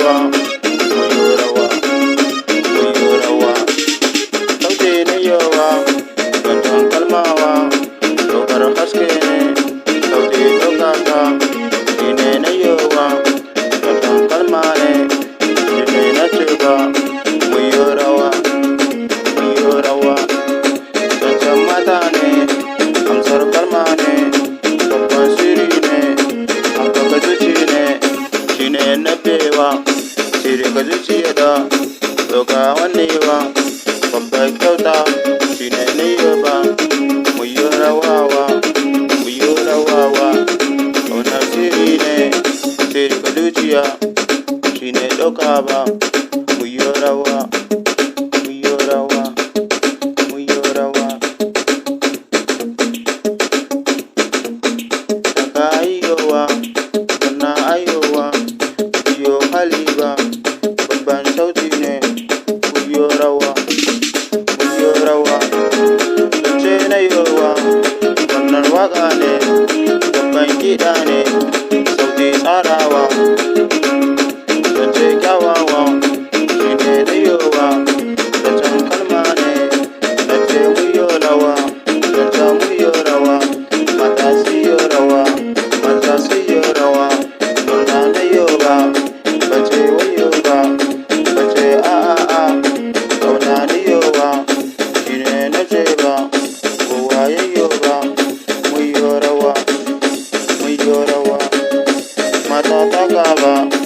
ba, muyo rawa, muyo rawa. Sauti na yawa, zancen kalmawa, dokar haske ne, sauti ɗaukaka, shi ne na yawa, zancen kalma ne, shi ne na ce ba, muyo rawa, muyo rawa. Zancen mata ne, amsar kalma ne, babban siri ne, hankaka zuci ne, shi ne na bewa, siri ka zuciya da, doka wannewa, babbar kyauta, shi ne na yaba, muyo rawawa, muyo rawawa. Ƙaunar siri ne, siri ka zuciya, shi ne ɗauka ba, muyo rawa, muyo rawa, muyo rawa. Saka ayowa, kuna ayowa, biyo haliba, babban sauti ne, muyo rawa, muyo rawa. Zance na yowa, wannan waka ne, babban kiɗa ne, sauti tsarawa, zance kyawawa, shi ne na yowa, zancen kalma ne, na ce muyo rawa, zancen muyo rawa, mata siyo rawa, maza siyo rawa, murna na yoba, bace wayo ba, bace a, ƙauna ni yoba, shi ne na ce ba, kowa ya yoba, muyo rawa, muyo rawa, mata ta gaba.